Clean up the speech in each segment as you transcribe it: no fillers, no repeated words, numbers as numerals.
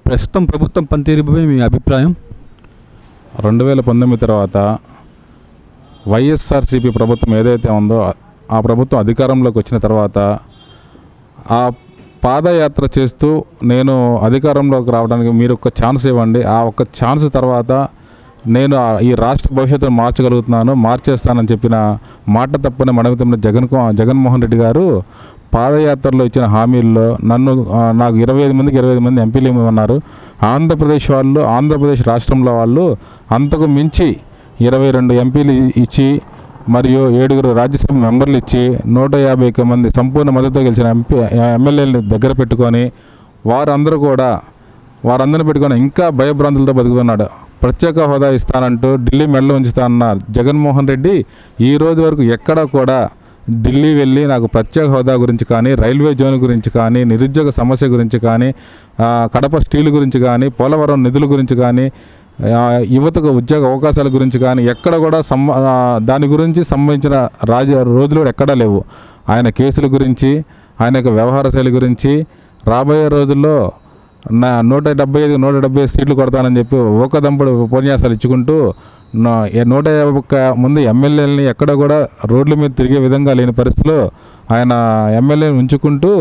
ప్రస్తుతం ప్రభుత్వం పనితీరుపై మీ అభిప్రాయం? 2019 తర్వాత వైఎస్ఆర్సీపీ ప్రభుత్వం ఏదైతే ఉందో ఆ ప్రభుత్వం అధికారంలోకి వచ్చిన తర్వాత ఆ పాదయాత్ర చేస్తూ నేను అధికారంలోకి రావడానికి మీరు ఒక ఛాన్స్ ఇవ్వండి, ఆ ఒక్క ఛాన్స్ తర్వాత నేను ఈ రాష్ట్ర భవిష్యత్తును మార్చగలుగుతున్నాను, మార్చేస్తానని చెప్పిన మాట తప్పని మడమతిమ్మిన జగన్మోహన్ రెడ్డి గారు పాదయాత్రలో ఇచ్చిన హామీల్లో నాకు 25 మంది ఎంపీలు ఇవ్వమన్నారు. ఆంధ్రప్రదేశ్ రాష్ట్రంలో వాళ్ళు అంతకు మించి 22 ఎంపీలు ఇచ్చి మరియు 7 రాజ్యసభ మెంబర్లు ఇచ్చి 151 మంది సంపూర్ణ మద్దతుతో గెలిచిన ఎమ్మెల్యేలని దగ్గర పెట్టుకొని వారందరిని పెట్టుకొని ఇంకా భయభ్రాంతులతో బతుకుతున్నాడు. ప్రత్యేక హోదా ఇస్తానంటూ ఢిల్లీ మెడలో ఉంచుతానన్న జగన్మోహన్ రెడ్డి ఈ రోజు వరకు ఎక్కడా కూడా ఢిల్లీ వెళ్ళి నాకు ప్రత్యేక హోదా గురించి కానీ, రైల్వే జోన్ గురించి కానీ, నిరుద్యోగ సమస్య గురించి కానీ, కడప స్టీల్ గురించి కానీ, పోలవరం నిధుల గురించి కానీ, యువతకు ఉద్యోగ అవకాశాల గురించి కానీ ఎక్కడ కూడా దాని గురించి సంబంధించిన రోజులు ఎక్కడా లేవు. ఆయన కేసుల గురించి, ఆయన యొక్క వ్యవహార శైలి గురించి రాబోయే రోజుల్లో 175 సీట్లు కొడతానని చెప్పి ఓకదంపుడు ఉపన్యాసాలు ఇచ్చుకుంటూ 150 మంది ఎమ్మెల్యేలని ఎక్కడ కూడా రోడ్ల మీద తిరిగే విధంగా లేని పరిస్థితిలో ఆయన ఎమ్మెల్యేని ఉంచుకుంటూ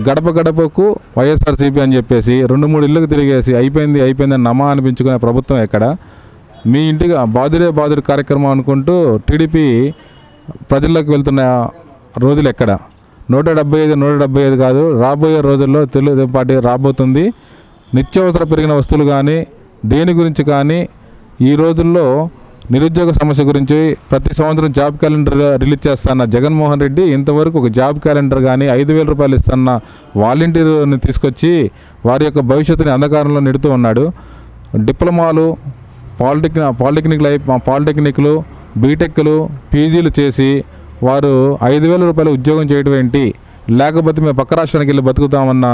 గడప గడపకు వైఎస్ఆర్సీపీ అని చెప్పేసి 2-3 ఇళ్ళకు తిరిగేసి అయిపోయిందని నమా అనిపించుకునే ప్రభుత్వం ఎక్కడ? మీ ఇంటికి బాదుడే కార్యక్రమం అనుకుంటూ టీడీపీ ప్రజల్లోకి వెళ్తున్న రోజులు ఎక్కడ? 175 కాదు, రాబోయే రోజుల్లో తెలుగుదేశం పార్టీ రాబోతుంది. నిత్యావసర పెరిగిన వస్తువులు కానీ దేని గురించి కానీ ఈ రోజుల్లో నిరుద్యోగ సమస్య గురించి ప్రతి సంవత్సరం జాబ్ క్యాలెండర్ రిలీజ్ చేస్తున్న జగన్మోహన్ రెడ్డి ఇంతవరకు ఒక జాబ్ క్యాలెండర్ కానీ 5,000 రూపాయలు ఇస్తున్న వాలంటీర్ని తీసుకొచ్చి వారి యొక్క భవిష్యత్తుని అంధకారంలో నెడుతూ ఉన్నాడు. డిప్లొమాలు, పాలిటెక్నిక్లు, బీటెక్లు, పీజీలు చేసి వారు 5,000 రూపాయలు ఉద్యోగం చేయడం ఏంటి? లేకపోతే మేము పక్క రాష్ట్రానికి వెళ్ళి బతుకుతామన్న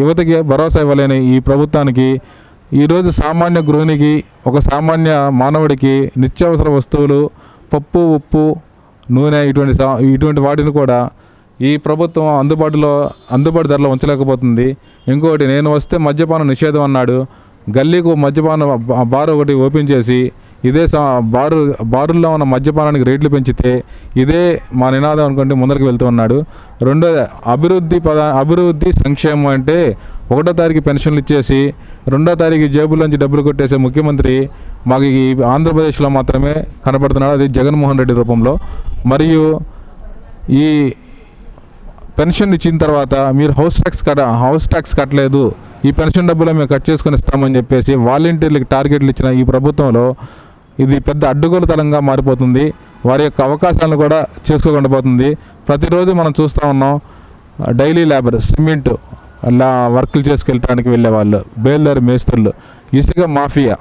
యువతకి భరోసా ఇవ్వలేని ఈ ప్రభుత్వానికి ఈరోజు సామాన్య గృహిణికి, ఒక సామాన్య మానవుడికి నిత్యావసర వస్తువులు, పప్పు, ఉప్పు, నూనె ఇటువంటి వాటిని కూడా ఈ ప్రభుత్వం అందుబాటు ధరలో ఉంచలేకపోతుంది. ఇంకోటి, నేను వస్తే మద్యపాన నిషేధం అన్నాడు. గల్లీకు మద్యపాన బార్ ఒకటి ఓపెన్ చేసి ఇదే బారుల్లో ఉన్న మద్యపానానికి రేట్లు పెంచితే ఇదే మా నినాదం అనుకుంటే ముందరికి వెళ్తూ ఉన్నాడు. రెండోది అభివృద్ధి సంక్షేమం అంటే 1వ తారీఖు పెన్షన్లు ఇచ్చేసి 2వ తారీఖు జేబుల్లోంచి డబ్బులు కొట్టేసే ముఖ్యమంత్రి మాకు ఈ ఆంధ్రప్రదేశ్లో మాత్రమే కనపడుతున్నాడు, అది జగన్మోహన్ రెడ్డి రూపంలో. మరియు ఈ పెన్షన్ ఇచ్చిన తర్వాత మీరు హౌస్ ట్యాక్స్ కట్టలేదు, ఈ పెన్షన్ డబ్బులు మేము కట్ చేసుకొని ఇస్తామని చెప్పేసి వాలంటీర్లకు టార్గెట్లు ఇచ్చిన ఈ ప్రభుత్వంలో ఇది పెద్ద అడ్డుగోలు తలంగా మారిపోతుంది. వారి యొక్క అవకాశాలను కూడా చేసుకోకుండా పోతుంది. ప్రతిరోజు మనం చూస్తూ ఉన్నాం, డైలీ లేబర్, సిమెంట్ వర్క్లు చేసుకెళ్ళడానికి వెళ్ళేవాళ్ళు, బేల్దారి మేస్త్రులు, ఇసుక మాఫియా,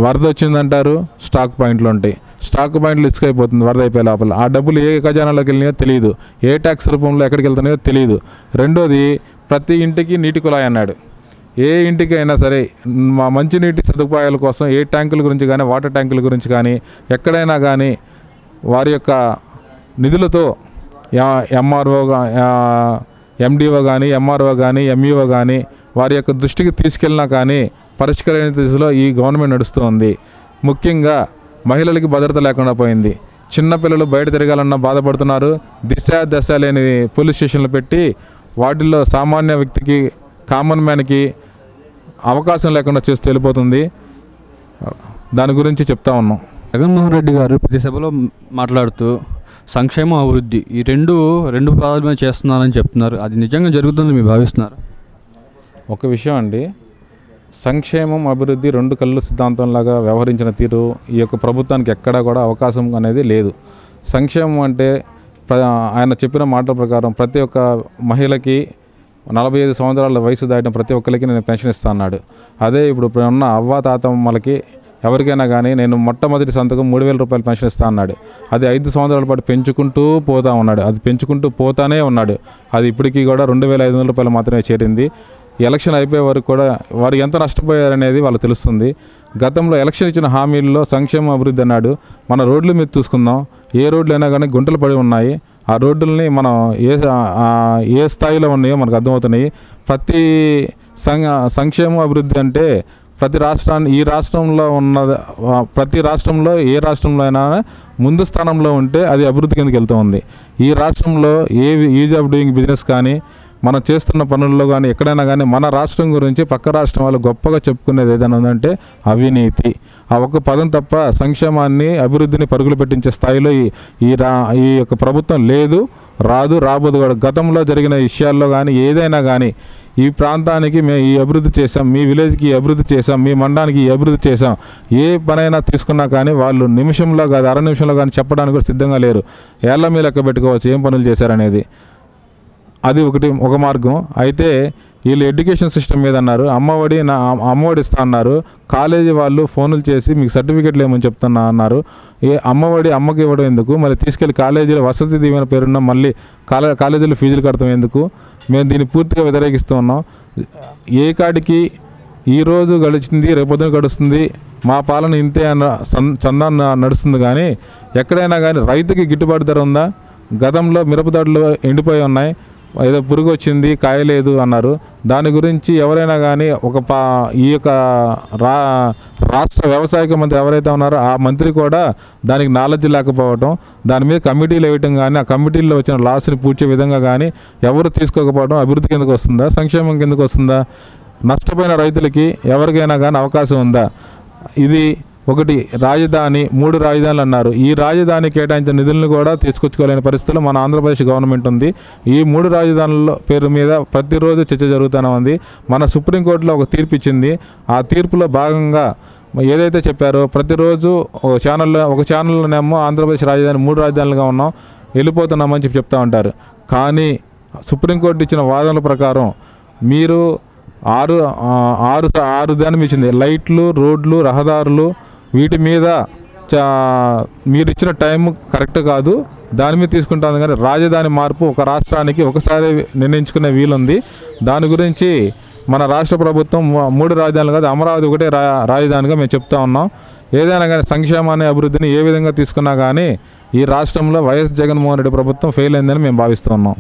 వరద వచ్చిందంటారు, స్టాక్ పాయింట్లు ఉంటాయి, స్టాక్ పాయింట్లు ఇసుక అయిపోతుంది వరద అయిపోయే లోపల. ఆ డబ్బులు ఏ ఖజానాలోకి వెళ్ళినాయో తెలియదు, ఏ ట్యాక్స్ రూపంలో ఎక్కడికి వెళ్తున్నాయో తెలియదు. రెండోది, ప్రతి ఇంటికి నీటి కుళాయి అన్నాడు. ఏ ఇంటికి అయినా సరే మా మంచినీటి సదుపాయాల కోసం ఏ ట్యాంకుల గురించి కానీ, వాటర్ ట్యాంకుల గురించి కానీ ఎక్కడైనా కానీ వారి యొక్క నిధులతో ఎండిఓ కానీ, ఎంఆర్ఓ కానీ, ఎంఈఓ కానీ వారి యొక్క దృష్టికి తీసుకెళ్ళినా కానీ పరిష్కరించే దిశలో ఈ గవర్నమెంట్ నడుస్తుంది. ముఖ్యంగా మహిళలకి భద్రత లేకుండా పోయింది. చిన్నపిల్లలు బయట తిరగాలన్నా బాధపడుతున్నారు. దశ లేని పోలీస్ స్టేషన్లు పెట్టి వాటిల్లో సామాన్య వ్యక్తికి, కామన్ మ్యాన్కి అవకాశం లేకుండా చేస్తూ వెళ్ళిపోతుంది. దాని గురించి చెప్తా ఉన్నాం. జగన్మోహన్ రెడ్డి గారు ప్రతి సభలో మాట్లాడుతూ సంక్షేమం, అభివృద్ధి ఈ రెండు పదాల మీద చేస్తున్నారని చెప్తున్నారు. అది నిజంగా జరుగుతుందని మీరు భావిస్తున్నారు? ఒక విషయం అండి, సంక్షేమం, అభివృద్ధి 2 కళ్ళు సిద్ధాంతంలాగా వ్యవహరించిన తీరు ఈ యొక్క ప్రభుత్వానికి ఎక్కడా కూడా అవకాశం అనేది లేదు. సంక్షేమం అంటే ఆయన చెప్పిన మాటల ప్రకారం ప్రతి ఒక్క మహిళకి 45 సంవత్సరాల వయసు దాటిన ప్రతి ఒక్కరికి నేను పెన్షన్ ఇస్తా అన్నాడు. అదే ఇప్పుడు ఉన్న అవ్వాతాతమ్మలకి ఎవరికైనా కానీ నేను మొట్టమొదటి సంతకం 3,000 రూపాయలు పెన్షన్ ఇస్తా అన్నాడు. అది 5 సంవత్సరాల పాటు పెంచుకుంటూ పోతా ఉన్నాడు. అది పెంచుకుంటూ పోతానే ఉన్నాడు. అది ఇప్పటికీ కూడా 2,500 రూపాయలు మాత్రమే చేరింది. ఎలక్షన్ అయిపోయే వరకు కూడా వారు ఎంత నష్టపోయారనేది వాళ్ళకి తెలుస్తుంది. గతంలో ఎలక్షన్ ఇచ్చిన హామీల్లో సంక్షేమ అభివృద్ధి అన్నాడు. మన రోడ్ల మీద చూసుకుందాం, ఏ రోడ్లు అయినా కానీ గుంటలు పడి ఉన్నాయి. ఆ రోడ్డుల్ని మనం ఏ స్థాయిలో ఉన్నాయో మనకు అర్థమవుతున్నాయి. ప్రతి సంక్షేమ అభివృద్ధి అంటే ఈ రాష్ట్రంలో ఉన్న ప్రతి రాష్ట్రంలో ఏ రాష్ట్రంలో అయినా ముందు స్థానంలో ఉంటే అది అభివృద్ధి కిందకి వెళ్తూ ఉంది. ఈ రాష్ట్రంలో ఈజ్ ఆఫ్ డూయింగ్ బిజినెస్ కానీ మనం చేస్తున్న పనుల్లో కానీ ఎక్కడైనా కానీ మన రాష్ట్రం గురించి పక్క రాష్ట్రం వాళ్ళు గొప్పగా చెప్పుకునేది ఏదైనా ఉందంటే అవినీతి. ఆ ఒక్క పదం తప్ప సంక్షేమాన్ని అభివృద్ధిని పరుగులు పెట్టించే స్థాయిలో ఈ యొక్క ప్రభుత్వం లేదు, రాబోదు కూడా. గతంలో జరిగిన విషయాల్లో కానీ ఏదైనా కానీ ఈ ప్రాంతానికి మేము ఈ అభివృద్ధి చేసాం, మీ విలేజ్కి ఈ అభివృద్ధి చేసాం, మీ మండలానికి ఈ అభివృద్ధి చేసాం, ఏ పనైనా తీసుకున్నా కానీ వాళ్ళు నిమిషంలో కాదు అర నిమిషంలో కానీ చెప్పడానికి కూడా సిద్ధంగా లేరు. ఏళ్ళ మీద లెక్క పెట్టుకోవచ్చు ఏం పనులు చేశారనేది. అది ఒక మార్గం. అయితే వీళ్ళు ఎడ్యుకేషన్ సిస్టమ్ మీద అన్నారు, అమ్మఒడి ఇస్తా అన్నారు. కాలేజీ వాళ్ళు ఫోన్లు చేసి మీకు సర్టిఫికెట్లు ఏమని చెప్తున్నా అన్నారు. అమ్మకి ఇవ్వడం ఎందుకు, మళ్ళీ తీసుకెళ్ళి కాలేజీలో వసతి దీవెన పేరున్న మళ్ళీ కాలేజీలో ఫీజులు కడతాం ఎందుకు? మేము దీన్ని పూర్తిగా వ్యతిరేకిస్తూ ఉన్నాం. ఏ కాడికి ఈరోజు గడిచింది రేపొద్దున గడుస్తుంది, మా పాలన ఇంతే అన్న చందాన్ని నడుస్తుంది. కానీ ఎక్కడైనా కానీ రైతుకి గిట్టుబాటు ధర ఉందా? గతంలో మిరపదాడులు ఎండిపోయి ఉన్నాయి, ఏదో పురుగు వచ్చింది కాయలేదు అన్నారు. దాని గురించి ఎవరైనా కానీ ఈ యొక్క రాష్ట్ర వ్యవసాయ మంత్రి ఎవరైతే ఉన్నారో ఆ మంత్రి కూడా దానికి నాలెడ్జ్ లేకపోవడం, దాని మీద కమిటీలు వేయటం కానీ ఆ కమిటీల్లో వచ్చిన లాస్ని పూడ్చే విధంగా కానీ ఎవరు తీసుకోకపోవడం అభివృద్ధి కిందకు వస్తుందా, సంక్షేమం కిందకు వస్తుందా? నష్టపోయిన రైతులకి ఎవరికైనా కానీ అవకాశం ఉందా? ఇది ఒకటి. రాజధాని 3 రాజధానులు అన్నారు. ఈ రాజధాని కేటాయించిన నిధులను కూడా తీసుకొచ్చుకోలేని పరిస్థితుల్లో మన ఆంధ్రప్రదేశ్ గవర్నమెంట్ ఉంది. ఈ 3 రాజధానుల పేరు మీద ప్రతిరోజు చర్చ జరుగుతూనే ఉంది. మన సుప్రీంకోర్టులో ఒక తీర్పు ఇచ్చింది. ఆ తీర్పులో భాగంగా ఏదైతే చెప్పారో ప్రతిరోజు ఒక ఛానల్లోనేమో ఆంధ్రప్రదేశ్ రాజధాని 3 రాజధానులుగా ఉన్నాం, వెళ్ళిపోతున్నామని చెప్తూ ఉంటారు. కానీ సుప్రీంకోర్టు ఇచ్చిన వాదనల ప్రకారం మీరు ఆరు దాని ఇచ్చింది. లైట్లు, రోడ్లు, రహదారులు, వీటి మీద మీరు ఇచ్చిన టైం కరెక్ట్ కాదు, దాని మీద తీసుకుంటాను. కానీ రాజధాని మార్పు ఒక రాష్ట్రానికి ఒకసారి నిర్ణయించుకునే వీలుంది. దాని గురించి మన రాష్ట్ర ప్రభుత్వం 3 రాజధానులు కాదు, అమరావతి ఒకటే రాజధానిగా మేము చెప్తా ఉన్నాం. ఏదైనా కానీ సంక్షేమాన్ని అభివృద్ధిని ఏ విధంగా తీసుకున్నా కానీ ఈ రాష్ట్రంలో వైఎస్ జగన్మోహన్ రెడ్డి ప్రభుత్వం ఫెయిల్ అయిందని మేము భావిస్తూ ఉన్నాం.